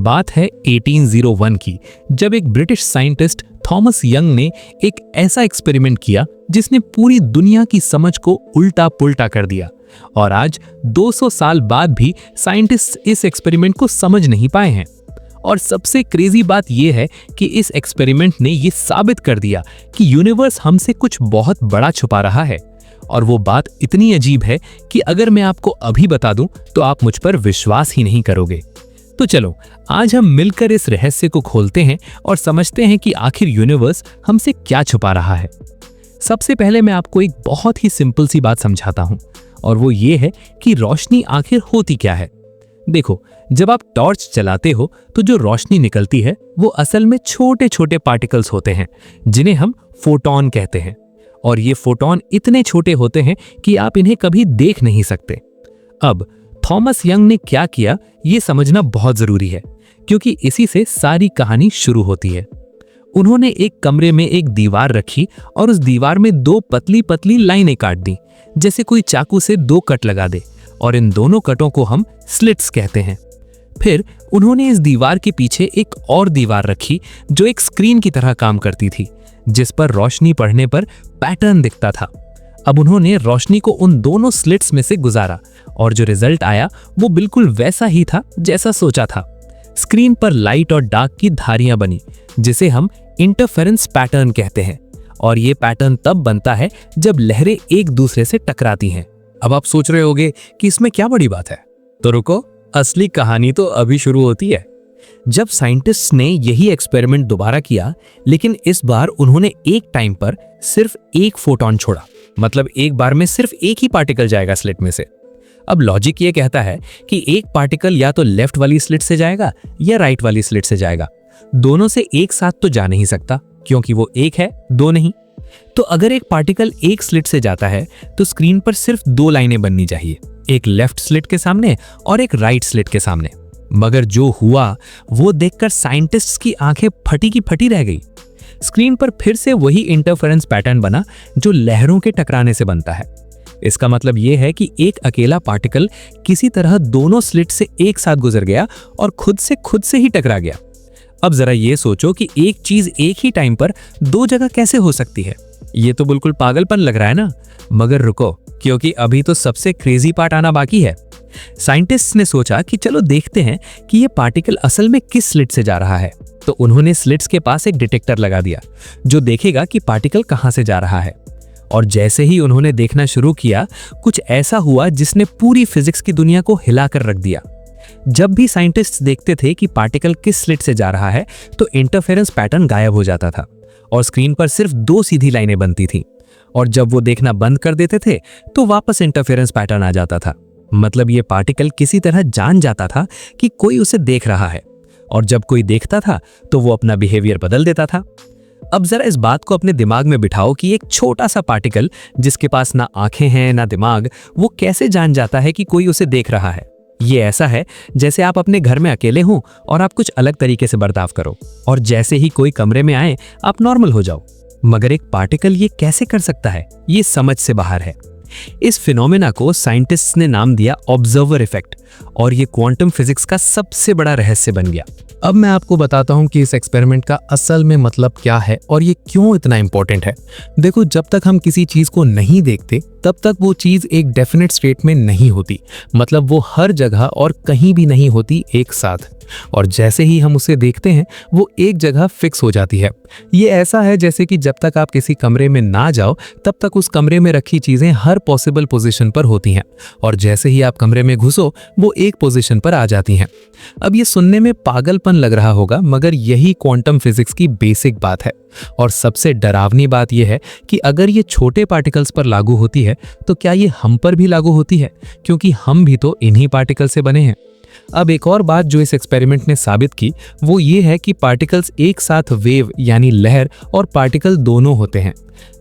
बात है 1801 की, जब एक ब्रिटिश साइंटिस्ट थॉमस यंग ने एक ऐसा एक्सपेरिमेंट किया जिसने पूरी दुनिया की समझ को उल्टा पुल्टा कर दिया। और आज 200 साल बाद भी साइंटिस्ट इस एक्सपेरिमेंट को समझ नहीं पाए हैं। और सबसे क्रेजी बात यह है कि इस एक्सपेरिमेंट ने यह साबित कर दिया कि यूनिवर्स हमसे कुछ बहुत बड़ा छुपा रहा है। और वो बात इतनी अजीब है कि अगर मैं आपको अभी बता दूं तो आप मुझ पर विश्वास ही नहीं करोगे। तो चलो आज हम मिलकर इस रहस्य को खोलते हैं और समझते हैं कि आखिर यूनिवर्स हमसे क्या छुपा रहा है। सबसे पहले मैं आपको एक बहुत ही सिंपल सी बात समझाता हूं, और वो ये है कि रोशनी आखिर होती क्या है। देखो, जब आप टॉर्च चलाते हो तो जो रोशनी निकलती है वो असल में छोटे छोटे पार्टिकल्स होते हैं जिन्हें हम फोटॉन कहते हैं। और ये फोटॉन इतने छोटे होते हैं कि आप इन्हें कभी देख नहीं सकते। अब थॉमस यंग ने क्या किया ये समझना बहुत जरूरी है, क्योंकि इसी से सारी कहानी शुरू होती है। उन्होंने एक कमरे में एक दीवार रखी और उस दीवार में दो पतली पतली लाइनें काट दी, जैसे कोई चाकू से दो कट लगा दे, और इन दोनों कटों को हम स्लिट्स कहते हैं। फिर उन्होंने इस दीवार के पीछे एक और दीवार रखी जो एक स्क्रीन की तरह काम करती थी, जिस पर रोशनी पड़ने पर पैटर्न दिखता था। अब उन्होंने रोशनी को उन दोनों स्लिट्स में से गुजारा और जो रिजल्ट आया वो बिल्कुल वैसा ही था जैसा सोचा था। स्क्रीन पर लाइट और डार्क की धारियां बनी, जिसे हम इंटरफेरेंस पैटर्न कहते हैं। और ये पैटर्न तब बनता है जब लहरें एक दूसरे से टकराती हैं। अब आप सोच रहे होंगे कि इसमें क्या बड़ी बात है, तो रुको, असली कहानी तो अभी शुरू होती है। जब साइंटिस्ट्स ने यही एक्सपेरिमेंट दोबारा किया, लेकिन इस बार उन्होंने एक टाइम पर सिर्फ एक फोटॉन छोड़ा, मतलब एक बार में सिर्फ एक ही पार्टिकल जाएगा स्लिट में से। अब लॉजिक ये कहता है कि एक पार्टिकल या तो लेफ्ट वाली स्लिट से जाएगा या राइट वाली स्लिट से जाएगा, दोनों से एक साथ तो जा नहीं सकता, क्योंकि वो एक है, दो नहीं। तो अगर एक पार्टिकल एक स्लिट से जाता है तो स्क्रीन पर सिर्फ दो लाइनें बननी चाहिए, एक लेफ्ट स्लिट के सामने और एक राइट स्लिट के सामने। मगर जो हुआ वो देखकर साइंटिस्ट्स की आंखें फटी की फटी रह गई। स्क्रीन पर फिर से वही इंटरफेरेंस पैटर्न बना जो लहरों के टकराने से बनता है। इसका मतलब यह है कि एक अकेला पार्टिकल किसी तरह दोनों स्लिट से एक साथ गुजर गया और खुद से ही टकरा गया। अब जरा ये सोचो कि एक चीज एक ही टाइम पर दो जगह कैसे हो सकती है। ये तो बिल्कुल पागलपन लग रहा है ना। मगर रुको, क्योंकि अभी तो सबसे क्रेजी पार्ट आना बाकी है। साइंटिस्ट्स ने सोचा कि चलो देखते हैं कि ये पार्टिकल असल में किस स्लिट से जा रहा है। तो उन्होंने स्लिट्स के पास एक डिटेक्टर लगा दिया जो देखेगा कि पार्टिकल कहां से जा रहा है। और जैसे ही उन्होंने देखना शुरू किया, कुछ ऐसा हुआ जिसने पूरी फिजिक्स की दुनिया को हिलाकर रख दिया। जब भी साइंटिस्ट्स देखते थे कि पार्टिकल किस स्लिट से जा रहा है, तो इंटरफेरेंस पैटर्न गायब हो जाता था और स्क्रीन पर सिर्फ दो सीधी लाइनें बनती थीं। और जब वो देखना बंद कर देते थे तो वापस इंटरफेरेंस पैटर्न आ जाता था। मतलब ये पार्टिकल किसी तरह जान जाता था कि कोई उसे देख रहा है, और जब कोई देखता था तो वो अपना बिहेवियर बदल देता था। अब जरा इस बात को अपने दिमाग में बिठाओ कि एक छोटा सा पार्टिकल जिसके पास ना आंखें हैं ना दिमाग, वो कैसे जान जाता है कि कोई उसे देख रहा है। ये ऐसा है जैसे आप अपने घर में अकेले हो और आप कुछ अलग तरीके से बर्ताव करो, और जैसे ही कोई कमरे में आए आप नॉर्मल हो जाओ। मगर एक पार्टिकल ये कैसे कर सकता है, ये समझ से बाहर है। इस फिनोमेना को साइंटिस्ट्स ने नाम दिया ऑब्जर्वर इफेक्ट, और ये क्वांटम फिजिक्स का सबसे बड़ा रहस्य बन गया। अब मैं आपको बताता हूं कि इस एक्सपेरिमेंट का असल में मतलब क्या है और ये क्यों इतना इंपॉर्टेंट है। देखो, जब तक हम किसी चीज को नहीं देखते तब तक वो चीज एक डेफिनेट स्टेट में नहीं होती, मतलब वो हर जगह और कहीं भी नहीं होती एक साथ। और जैसे ही हम उसे देखते हैं वो एक जगह फिक्स हो जाती है। ये ऐसा है जैसे कि जब तक आप किसी कमरे में ना जाओ तब तक उस कमरे में रखी चीजें हर पॉसिबल पोजीशन पर होती हैं, और जैसे ही आप कमरे में घुसो वो एक पोजीशन पर आ जाती हैं। अब ये सुनने में पागलपन लग रहा होगा, मगर यही क्वांटम फिजिक्स की बेसिक बात है। और सबसे डरावनी बात यह है कि अगर ये छोटे पार्टिकल्स पर लागू होती है तो क्या ये हम पर भी लागू होती है, क्योंकि हम भी तो इन्हीं पार्टिकल से बने हैं। अब एक और बात जो इस एक्सपेरिमेंट ने साबित की वो ये है कि पार्टिकल्स एक साथ वेव यानी लहर और पार्टिकल दोनों होते हैं।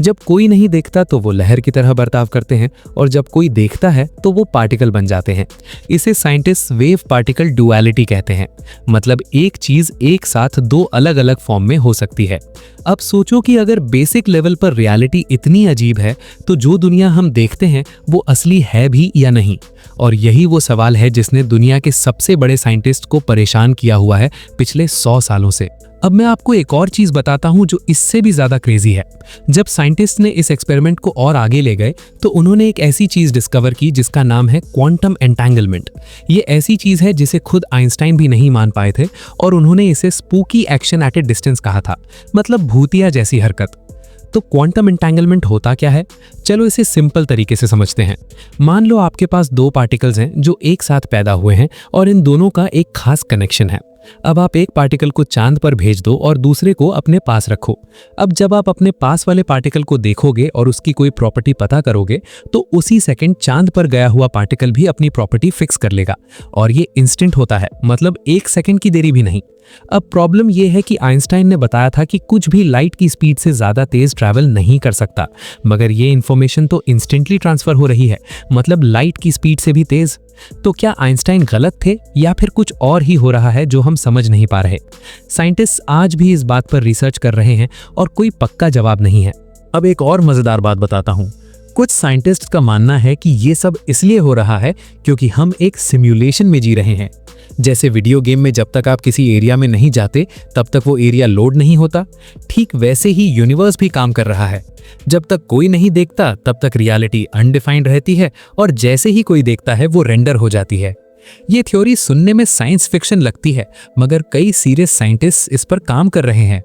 जब कोई नहीं देखता तो वो लहर की तरह बर्ताव करते हैं, और जब कोई देखता है तो वो पार्टिकल बन जाते हैं। इसे साइंटिस्ट वेव पार्टिकल डुअलिटी कहते हैं, मतलब एक चीज एक साथ दो अलग अलग फॉर्म में हो सकती है। अब सोचो कि अगर बेसिक लेवल पर रियलिटी इतनी अजीब है तो जो दुनिया हम देखते हैं वो असली है भी या नहीं? और यही वो सवाल है जिसने दुनिया के सबसे बड़े साइंटिस्ट को परेशान किया हुआ है पिछले 100 सालों से। अब मैं आपको एक और चीज बताता हूं जो इससे भी ज्यादा क्रेजी है। जब साइंटिस्ट ने इस एक्सपेरिमेंट को और आगे ले गए तो उन्होंने एक ऐसी चीज डिस्कवर की जिसका नाम है क्वांटम एंटेंगलमेंट। ये ऐसी चीज है जिसे खुद आइंस्टाइन भी नहीं मान पाए थे, और उन्होंने इसे spooky action at A distance कहा था, मतलब भूतिया जैसी हरकत। तो क्वांटम एंटेंगलमेंट होता क्या है? चलो इसे सिंपल तरीके से समझते हैं। मान लो आपके पास दो पार्टिकल्स हैं जो एक साथ पैदा हुए हैं और इन दोनों का एक खास कनेक्शन है। अब आप एक पार्टिकल को चांद पर भेज दो और दूसरे को अपने पास रखो। अब जब आप अपने पास वाले पार्टिकल को देखोगे और उसकी कोई प्रॉपर्टी पता करोगे तो उसी सेकंड चांद पर गया हुआ पार्टिकल भी अपनी प्रॉपर्टी फिक्स कर लेगा, और ये इंस्टेंट होता है, मतलब एक सेकंड की देरी भी नहीं। अब प्रॉब्लम यह है कि आइंस्टाइन ने बताया था कि कुछ भी लाइट की स्पीड से ज्यादा तेज ट्रैवल नहीं कर सकता, मगर ये इंफॉर्मेशन तो इंस्टेंटली ट्रांसफर हो रही है, मतलब लाइट की स्पीड से भी तेज। तो क्या आइंस्टाइन गलत थे या फिर कुछ और ही हो रहा है जो हम समझ नहीं पा रहे? साइंटिस्ट आज भी इस बात पर रिसर्च कर रहे हैं और कोई पक्का जवाब नहीं है। अब एक और मजेदार बात बताता हूं। कुछ साइंटिस्ट का मानना है कि ये सब इसलिए हो रहा है क्योंकि हम एक सिमुलेशन में जी रहे हैं। जैसे वीडियो गेम में जब तक आप किसी एरिया में नहीं जाते तब तक वो एरिया लोड नहीं होता, ठीक वैसे ही यूनिवर्स भी काम कर रहा है। जब तक कोई नहीं देखता तब तक रियलिटी अनडिफाइंड रहती है, और जैसे ही कोई देखता है वो रेंडर हो जाती है। ये थ्योरी सुनने में साइंस फिक्शन लगती है, मगर कई सीरियस साइंटिस्ट इस पर काम कर रहे हैं।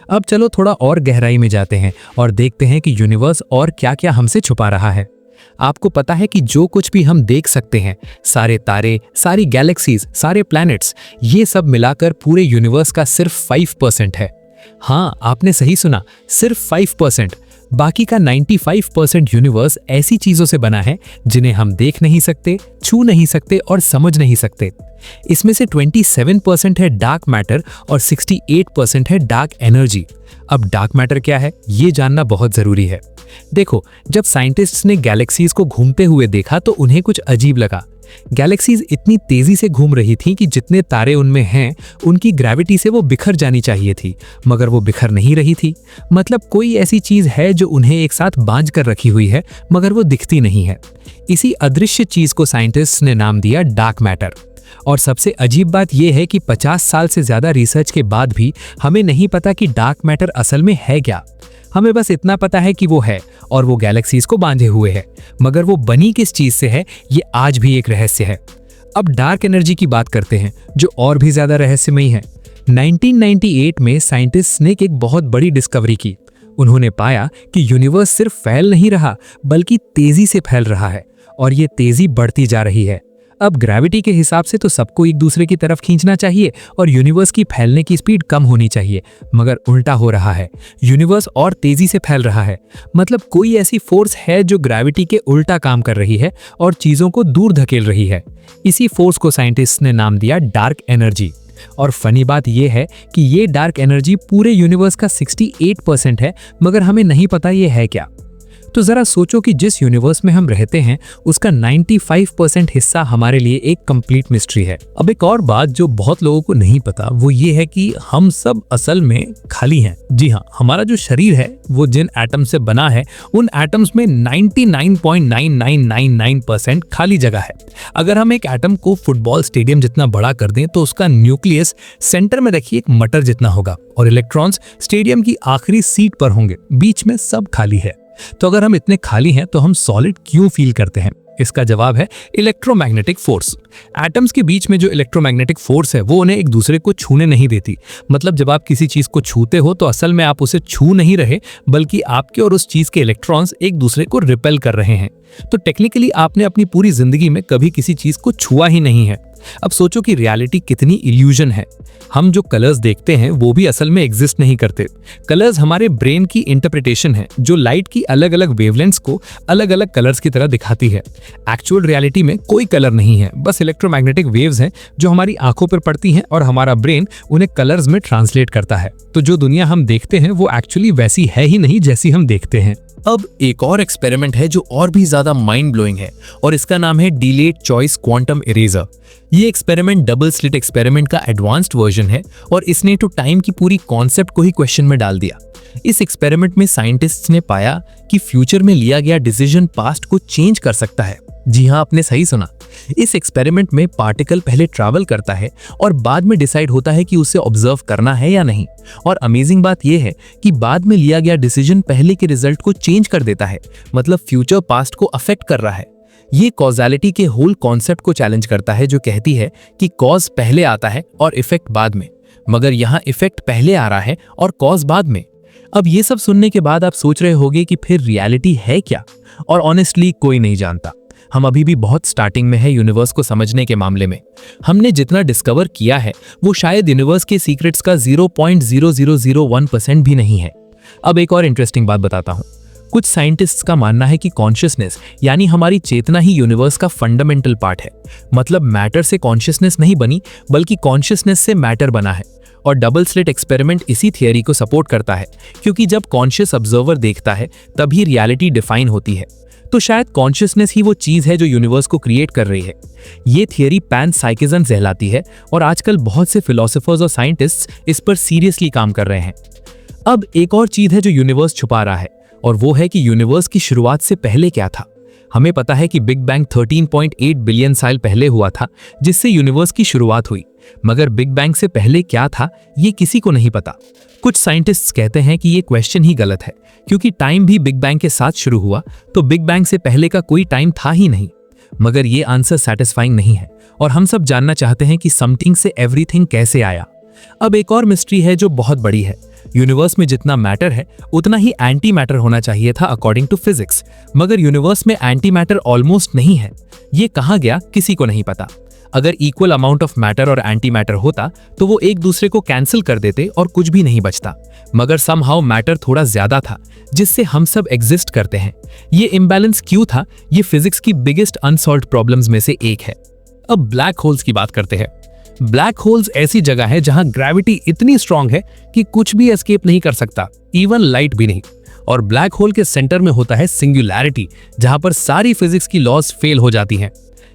अब चलो थोड़ा और गहराई में जाते हैं और देखते हैं कि यूनिवर्स और क्या-क्या हमसे छुपा रहा है। आपको पता है कि जो कुछ भी हम देख सकते हैं, सारे तारे, सारी गैलेक्सीज, सारे प्लैनेट्स, ये सब मिलाकर पूरे यूनिवर्स का सिर्फ 5% है। हाँ, आपने सही सुना, सिर्फ 5%। बाकी का 95% यूनिवर्स ऐसी चीजों से बना है जिन्हें हम देख नहीं सकते, छू नहीं सकते और समझ नहीं सकते। इसमें से 27% है डार्क मैटर और 68% है डार्क एनर्जी। अब डार्क मैटर क्या है ये जानना बहुत जरूरी है। देखो, जब साइंटिस्ट्स ने गैलेक्सीज को घूमते हुए देखा तो उन्हें कुछ अजीब लगा। गैलेक्सीज इतनी तेजी से घूम रही थी कि जितने तारे उनमें हैं उनकी ग्रेविटी से वो बिखर जानी चाहिए थी, मगर वो बिखर नहीं रही थी। मतलब कोई ऐसी चीज है जो उन्हें एक साथ बांध कर रखी हुई है, मगर वो दिखती नहीं है। इसी अदृश्य चीज को साइंटिस्ट्स ने नाम दिया डार्क मैटर। और सबसे अजीब बात यह है कि 50 साल से ज्यादा रिसर्च के बाद भी हमें नहीं पता कि डार्क मैटर असल में है क्या। हमें बस इतना पता है कि वो है और वो गैलेक्सीज को बांधे हुए है, मगर वो बनी किस चीज से है ये आज भी एक रहस्य है। अब डार्क एनर्जी की बात करते हैं जो और भी ज्यादा रहस्यमयी है। 1998 में साइंटिस्ट ने एक बहुत बड़ी डिस्कवरी की। उन्होंने पाया कि यूनिवर्स सिर्फ फैल नहीं रहा बल्कि तेजी से फैल रहा है, और ये तेजी बढ़ती जा रही है। अब ग्रेविटी के हिसाब से तो सबको एक दूसरे की तरफ खींचना चाहिए और यूनिवर्स की फैलने की स्पीड कम होनी चाहिए, मगर उल्टा हो रहा है। यूनिवर्स और तेजी से फैल रहा है, मतलब कोई ऐसी फोर्स है जो ग्रेविटी के उल्टा काम कर रही है और चीजों को दूर धकेल रही है। इसी फोर्स को साइंटिस्ट ने नाम दिया डार्क एनर्जी। और फनी बात यह है कि ये डार्क एनर्जी पूरे यूनिवर्स का 68% है, मगर हमें नहीं पता ये है क्या। तो जरा सोचो कि जिस यूनिवर्स में हम रहते हैं उसका 95% हिस्सा हमारे लिए एक कंप्लीट मिस्ट्री है। अब एक और बात जो बहुत लोगों को नहीं पता वो ये है कि हम सब असल में खाली हैं। जी हाँ, हमारा जो शरीर है वो जिन एटम से बना है उन एटम्स में 99.9999% खाली जगह है। अगर हम एक एटम को फुटबॉल स्टेडियम जितना बड़ा कर दें तो उसका न्यूक्लियस सेंटर में रखिए एक मटर जितना होगा और इलेक्ट्रॉन्स स्टेडियम की आखिरी सीट पर होंगे, बीच में सब खाली है। तो अगर हम इतने खाली हैं तो हम सॉलिड क्यों फील करते हैं? इसका जवाब है इलेक्ट्रोमैग्नेटिक फोर्स। एटम्स के बीच में जो इलेक्ट्रोमैग्नेटिक फोर्स है वो उन्हें एक दूसरे को छूने नहीं देती। मतलब जब आप किसी चीज को छूते हो तो असल में आप उसे छू नहीं रहे, बल्कि आपके और उस चीज के इलेक्ट्रॉन्स एक दूसरे को रिपेल कर रहे हैं। तो टेक्निकली आपने अपनी पूरी जिंदगी में कभी किसी चीज को छुआ ही नहीं है। अब सोचो कि रियलिटी कितनी इल्यूजन है। हम जो कलर्स देखते हैं वो भी असल में एग्जिस्ट नहीं करते। कलर्स हमारे ब्रेन की इंटरप्रिटेशन है जो लाइट की अलग अलग वेवलेंथ्स को अलग अलग कलर्स की तरह दिखाती है। एक्चुअल रियलिटी में कोई कलर नहीं है, बस इलेक्ट्रोमैग्नेटिक वेव्स हैं जो हमारी आंखों पर पड़ती हैं और हमारा ब्रेन उन्हें कलर्स में ट्रांसलेट करता है। तो जो दुनिया हम देखते हैं वो एक्चुअली वैसी है ही नहीं जैसी हम देखते हैं। अब एक और एक्सपेरिमेंट है जो और भी ज्यादा माइंड ब्लोइंग है और इसका नाम है डिलेड चॉइस क्वांटम इरेजर। ये एक्सपेरिमेंट डबल स्लिट एक्सपेरिमेंट का एडवांस्ड वर्जन है और इसने तो टाइम की पूरी कॉन्सेप्ट को ही क्वेश्चन में डाल दिया। इस एक्सपेरिमेंट में साइंटिस्ट्स ने पाया कि फ्यूचर में लिया गया डिसीजन पास्ट को चेंज कर सकता है। जी हाँ, आपने सही सुना। इस एक्सपेरिमेंट में पार्टिकल पहले ट्रैवल करता है और बाद में डिसाइड होता है कि उसे ऑब्जर्व करना है या नहीं। और अमेजिंग बात यह है कि बाद में लिया गया डिसीजन पहले के रिजल्ट को चेंज कर देता है, मतलब फ्यूचर पास्ट को अफेक्ट कर रहा है। ये कॉजालिटी के होल कॉन्सेप्ट को चैलेंज करता है जो कहती है कि कॉज पहले आता है और इफेक्ट बाद में, मगर यहाँ इफेक्ट पहले आ रहा है और कॉज बाद में। अब ये सब सुनने के बाद आप सोच रहे होंगे कि फिर रियलिटी है क्या, और ऑनेस्टली कोई नहीं जानता। हम अभी भी बहुत स्टार्टिंग में है यूनिवर्स को समझने के मामले में। हमने जितना डिस्कवर किया है वो शायद यूनिवर्स के सीक्रेट्स का 0.0001% भी नहीं है। अब एक और इंटरेस्टिंग बात बताता हूँ। कुछ साइंटिस्ट्स का मानना है कि कॉन्शियसनेस यानी हमारी चेतना ही यूनिवर्स का फंडामेंटल पार्ट है। मतलब मैटर से कॉन्शियसनेस नहीं बनी बल्कि कॉन्शियसनेस से मैटर बना है। और डबल स्लिट एक्सपेरिमेंट इसी थियरी को सपोर्ट करता है, क्योंकि जब कॉन्शियस ऑब्जर्वर देखता है तभी रियलिटी डिफाइन होती है। तो शायद कॉन्शियसनेस ही वो चीज है जो यूनिवर्स को क्रिएट कर रही है। ये थियरी पैनसाइकिज्म कहलाती है और आजकल बहुत से फिलोसोफर्स और साइंटिस्ट्स इस पर सीरियसली काम कर रहे हैं। अब एक और चीज है जो यूनिवर्स छुपा रहा है, और वो है कि यूनिवर्स की शुरुआत से पहले क्या था। हमें पता है कि बिग बैंग 13.8 बिलियन साल पहले हुआ था, जिससे यूनिवर्स की शुरुआत हुई, मगर बिग बैंग से पहले क्या था ये किसी को नहीं पता। कुछ साइंटिस्ट्स कहते हैं कि ये क्वेश्चन ही गलत है, क्योंकि टाइम भी बिग बैंग के साथ शुरू हुआ, तो बिग बैंग से पहले का कोई टाइम था ही नहीं। मगर ये आंसर सेटिस्फाइंग नहीं है और हम सब जानना चाहते हैं कि समथिंग से एवरीथिंग कैसे आया। अब एक और मिस्ट्री है जो बहुत बड़ी है। यूनिवर्स में जितना मैटर है उतना ही एंटी मैटर होना चाहिए था अकॉर्डिंग टू फिजिक्स, मगर यूनिवर्स में एंटी मैटर ऑलमोस्ट नहीं है। ये कहाँ गया किसी को नहीं पता। अगर इक्वल अमाउंट ऑफ मैटर और एंटी मैटर होता तो वो एक दूसरे को कैंसिल कर देते और कुछ भी नहीं बचता, मगर समहाउ मैटर थोड़ा ज्यादा था जिससे हम सब एग्जिस्ट करते हैं। ये इम्बैलेंस क्यों था, ये फिजिक्स की बिगेस्ट अनसॉल्व्ड प्रॉब्लम्स में से एक है। अब ब्लैक होल्स की बात करते हैं। ब्लैक होल्स ऐसी जगह है जहां ग्रेविटी इतनी स्ट्रांग है कि कुछ भी एस्केप नहीं कर सकता, इवन लाइट भी नहीं। और ब्लैक होल के सेंटर में होता है सिंगुलैरिटी, जहां पर सारी फिजिक्स की लॉज फेल हो जाती हैं।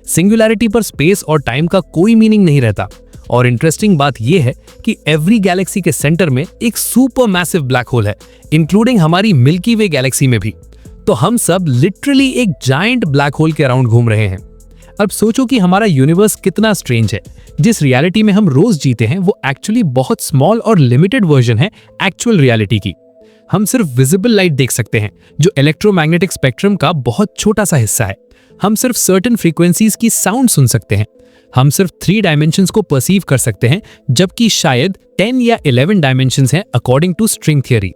सिंगुलैरिटी पर स्पेस और टाइम का कोई मीनिंग नहीं रहता। और इंटरेस्टिंग बात यह है कि एवरी गैलेक्सी के सेंटर में एक सुपर मैसिव ब्लैक होल है, इंक्लूडिंग हमारी मिल्की वे गैलेक्सी में भी। तो हम सब लिटरली एक जायंट ब्लैक होल के अराउंड घूम रहे हैं। अब सोचो कि हमारा यूनिवर्स कितना स्ट्रेंज है। जिस रियलिटी में हम रोज जीते हैं वो एक्चुअली बहुत स्मॉल और लिमिटेड वर्जन है एक्चुअल रियलिटी की। हम सिर्फ विजिबल लाइट देख सकते हैं जो इलेक्ट्रोमैग्नेटिक स्पेक्ट्रम का बहुत छोटा सा हिस्सा है। हम सिर्फ सर्टेन फ्रीक्वेंसीज की साउंड सुन सकते हैं। हम सिर्फ 3 डायमेंशंस को परसीव कर सकते हैं, जबकि शायद 10 या 11 डायमेंशंस हैं अकॉर्डिंग टू स्ट्रिंग थियरी।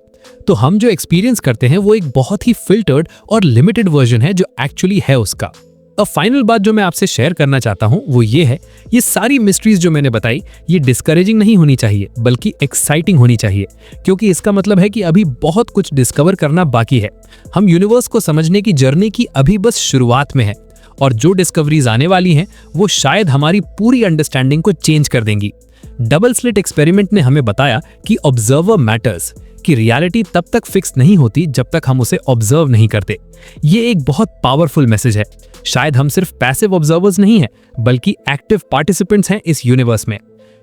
तो हम जो एक्सपीरियंस करते हैं वो एक बहुत ही फिल्टर्ड और लिमिटेड वर्जन है जो एक्चुअली है उसका। अब फाइनल बात जो मैं आपसे शेयर करना चाहता हूं वो ये है, ये सारी मिस्ट्रीज जो मैंने बताई ये डिस्करेजिंग नहीं होनी चाहिए बल्कि एक्साइटिंग होनी चाहिए, क्योंकि इसका मतलब है कि अभी बहुत कुछ डिस्कवर करना बाकी है। हम यूनिवर्स को समझने की जर्नी की अभी बस शुरुआत में है, और जो डिस्कवरीज आने वाली हैं वो शायद हमारी पूरी अंडरस्टैंडिंग को चेंज कर देंगी। डबल स्लिट एक्सपेरिमेंट ने हमें बताया कि ऑब्जर्वर मैटर्स, कि रियलिटी तब तक फिक्स नहीं होती जब तक हम उसे ऑब्जर्व नहीं करते। ये एक बहुत पावरफुल मैसेज है। शायद हम सिर्फ पैसिव ऑब्जर्वर्स नहीं हैं बल्कि एक्टिव पार्टिसिपेंट्स हैं इस यूनिवर्स में।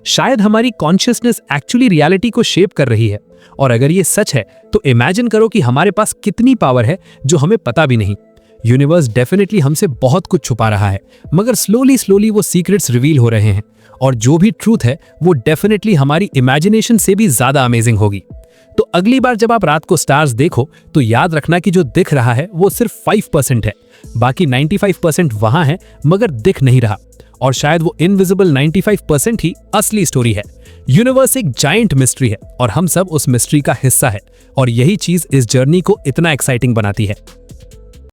शायद हमारी कॉन्शियसनेस एक्चुअली रियलिटी को शेप कर रही है, और अगर ये सच है तो इमेजिन करो कि हमारे पास कितनी पावर है जो हमें पता भी नहीं। यूनिवर्स डेफिनेटली हमसे बहुत कुछ छुपा रहा है, मगर स्लोली वो सीक्रेट्स रिवील हो रहे हैं, और जो भी ट्रूथ है वो डेफिनेटली हमारी इमेजिनेशन से भी ज्यादा अमेजिंग होगी। तो अगली बार जब आप रात को स्टार्स देखो तो याद रखना कि जो दिख रहा है वो सिर्फ 5% है, बाकी 95% वहां है मगर दिख नहीं रहा, और शायद वो इनविजिबल 95% ही असली स्टोरी है। यूनिवर्स एक जायंट मिस्ट्री है और हम सब उस मिस्ट्री का हिस्सा है, और यही चीज इस जर्नी को इतना एक्साइटिंग बनाती है।